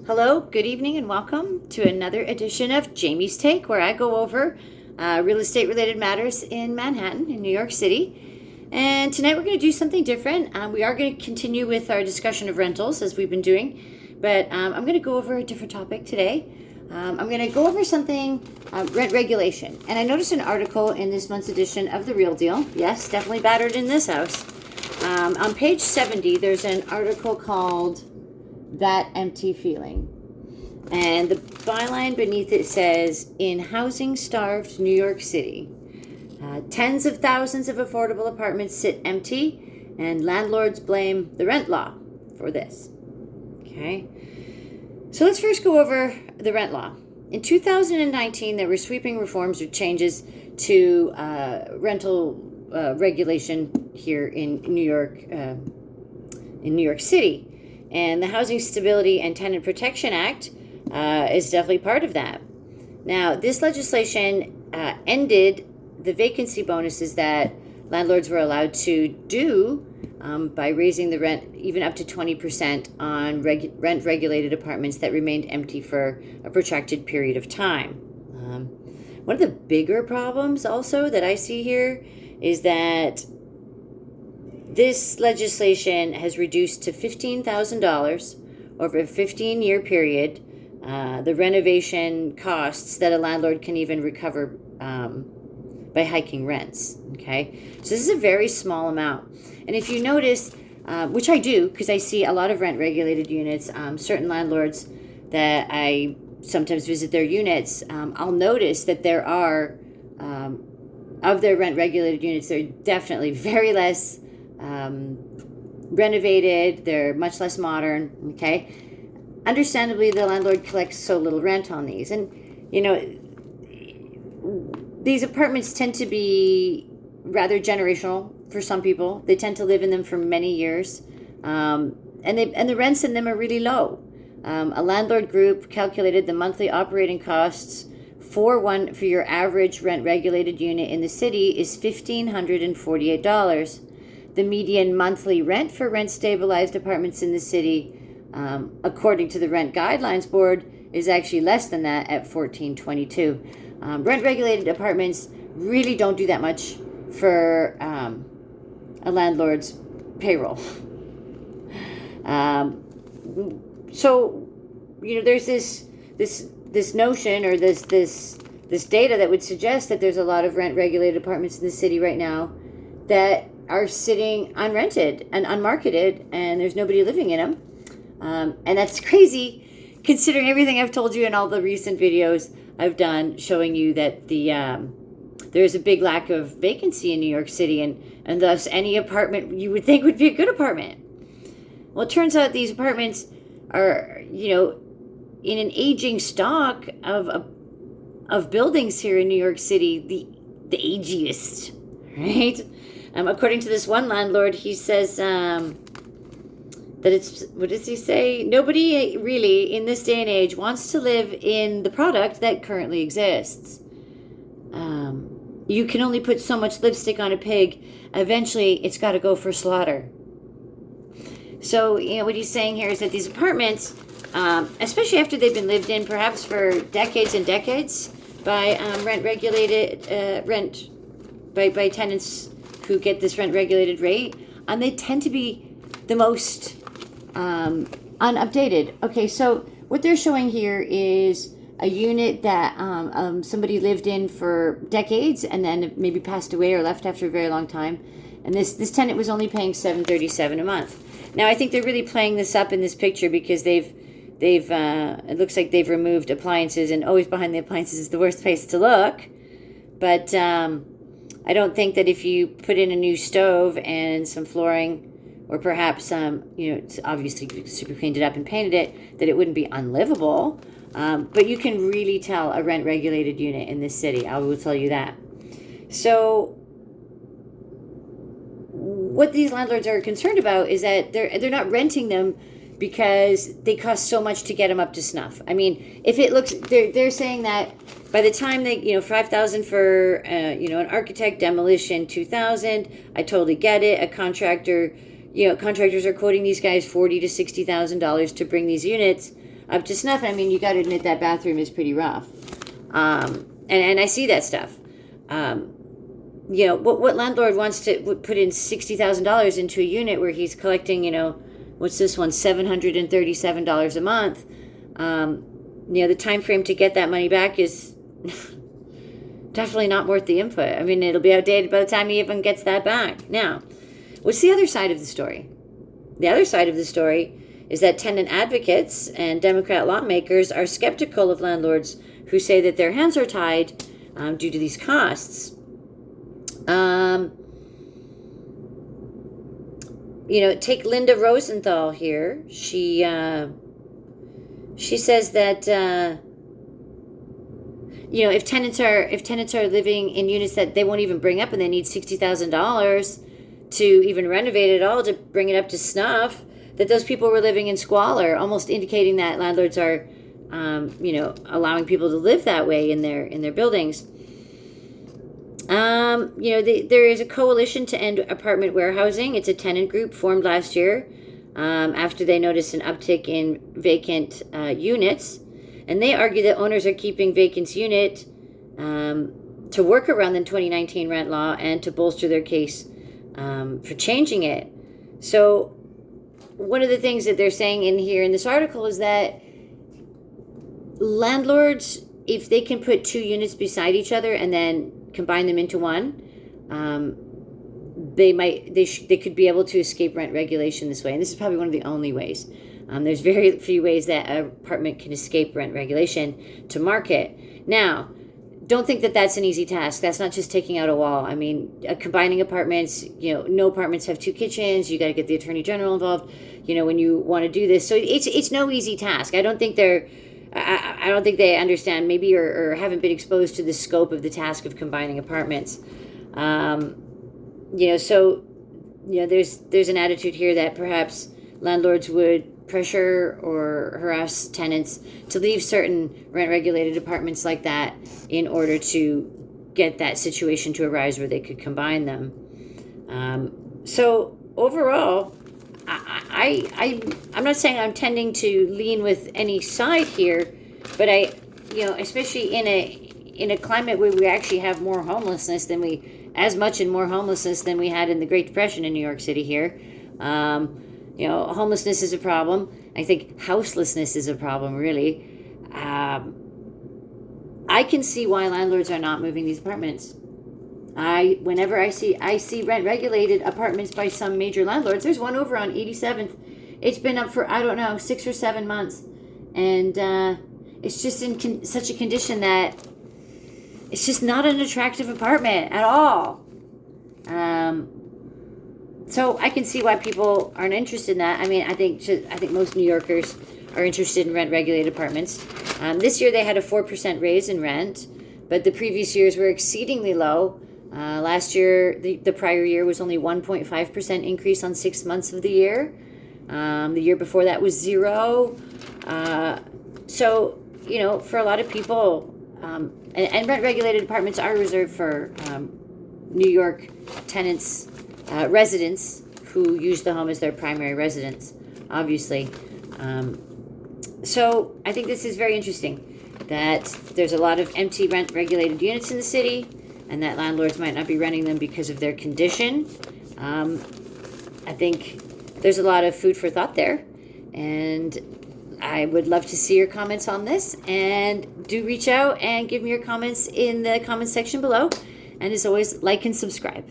Hello, good evening, and welcome to another edition of Jamie's Take, where I go over real estate related matters in Manhattan, in New York City. And tonight we're going to do something different. We are going to continue with our discussion of rentals as we've been doing, but I'm going to go over a different topic today. I'm going to go over something, rent regulation. And I noticed an article in this month's edition of The Real Deal. Yes, definitely battered in this house. On page 70, there's an article called That Empty Feeling. And the byline beneath it says, in housing-starved New York City, tens of thousands of affordable apartments sit empty, and landlords blame the rent law for this. Okay, so let's first go over the rent law. In 2019, there were sweeping reforms or changes to rental regulation here in New York City. And the Housing Stability and Tenant Protection Act is definitely part of that. Now, this legislation ended the vacancy bonuses that landlords were allowed to do by raising the rent even up to 20% on rent-regulated apartments that remained empty for a protracted period of time. One of the bigger problems also that I see here is that this legislation has reduced to $15,000 over a 15-year period the renovation costs that a landlord can even recover by hiking rents. Okay, so this is a very small amount. And if you notice, which I do because I see a lot of rent-regulated units, certain landlords that I sometimes visit their units, I'll notice that there are, of their rent-regulated units, they're definitely very less renovated, they're much less modern, okay? Understandably, the landlord collects so little rent on these. And, you know, these apartments tend to be rather generational for some people. They tend to live in them for many years. And the rents in them are really low. A landlord group calculated the monthly operating costs for your average rent-regulated unit in the city is $1,548. The median monthly rent for rent-stabilized apartments in the city, according to the Rent Guidelines Board, is actually less than that at $1,422. Rent-regulated apartments really don't do that much for a landlord's payroll. So, you know, there's this notion or this data that would suggest that there's a lot of rent-regulated apartments in the city right now that are sitting unrented and unmarketed, and there's nobody living in them. And that's crazy considering everything I've told you in all the recent videos I've done showing you that there's a big lack of vacancy in New York City, and thus any apartment you would think would be a good apartment. Well, it turns out these apartments are, you know, in an aging stock of buildings here in New York City, the agiest, right? According to this one landlord, he says that it's, what does he say? Nobody really in this day and age wants to live in the product that currently exists. You can only put so much lipstick on a pig. Eventually, it's got to go for slaughter. So, you know, what he's saying here is that these apartments, especially after they've been lived in perhaps for decades and decades by by tenants who get this rent-regulated rate, they tend to be the most unupdated. Okay, so what they're showing here is a unit that somebody lived in for decades and then maybe passed away or left after a very long time. And this tenant was only paying $737 a month. Now, I think they're really playing this up in this picture because they've it looks like they've removed appliances, and always behind the appliances is the worst place to look. But I don't think that if you put in a new stove and some flooring, or perhaps it's obviously super cleaned it up and painted it, that it wouldn't be unlivable. But you can really tell a rent-regulated unit in this city. I will tell you that. So what these landlords are concerned about is that they're not renting them because they cost so much to get them up to snuff. I mean, if it looks, they're saying that by the time they, $5,000 for, an architect, demolition, $2,000. I totally get it. A contractor, contractors are quoting these guys $40,000 to $60,000 to bring these units up to snuff. I mean, you got to admit that bathroom is pretty rough. And I see that stuff. What landlord wants to put in $60,000 into a unit where he's collecting, what's this one, $737 a month? The time frame to get that money back is definitely not worth the input. I mean, it'll be outdated by the time he even gets that back. Now, what's the other side of the story? The other side of the story is that tenant advocates and Democrat lawmakers are skeptical of landlords who say that their hands are tied due to these costs. Take Linda Rosenthal here. She says that if tenants are living in units that they won't even bring up and they need $60,000 to even renovate it all to bring it up to snuff, that those people were living in squalor, almost indicating that landlords are allowing people to live that way in their buildings. There is a coalition to end apartment warehousing. It's a tenant group formed last year after they noticed an uptick in vacant units. And they argue that owners are keeping vacant unit to work around the 2019 rent law and to bolster their case for changing it. So one of the things that they're saying in here in this article is that landlords, if they can put two units beside each other and then combine them into one, they could be able to escape rent regulation this way. And this is probably one of the only ways. There's very few ways that an apartment can escape rent regulation to market. Now, don't think that that's an easy task. That's not just taking out a wall. I mean, combining apartments, no apartments have two kitchens. You got to get the attorney general involved, when you want to do this. So it's no easy task. I don't think they understand maybe or haven't been exposed to the scope of the task of combining apartments. There's an attitude here that perhaps landlords would pressure or harass tenants to leave certain rent-regulated apartments like that in order to get that situation to arise where they could combine them. So overall, I'm not saying I'm tending to lean with any side here, but especially in a climate where we actually have more homelessness than we had in the Great Depression in New York City here. Homelessness is a problem. I think houselessness is a problem, really. I can see why landlords are not moving these apartments. Whenever I see rent-regulated apartments by some major landlords, there's one over on 87th. It's been up for, 6 or 7 months. And it's just in such a condition that it's just not an attractive apartment at all. So I can see why people aren't interested in that. I mean, I think most New Yorkers are interested in rent-regulated apartments. This year they had a 4% raise in rent, but the previous years were exceedingly low. Last year, the prior year was only 1.5% increase on 6 months of the year. The year before that was 0. So, for a lot of people, and rent-regulated apartments are reserved for New York tenants, residents who use the home as their primary residence, obviously. So I think this is very interesting, that there's a lot of empty rent-regulated units in the city, and that landlords might not be renting them because of their condition. I think there's a lot of food for thought there, and I would love to see your comments on this, and do reach out and give me your comments in the comments section below. And as always, like and subscribe.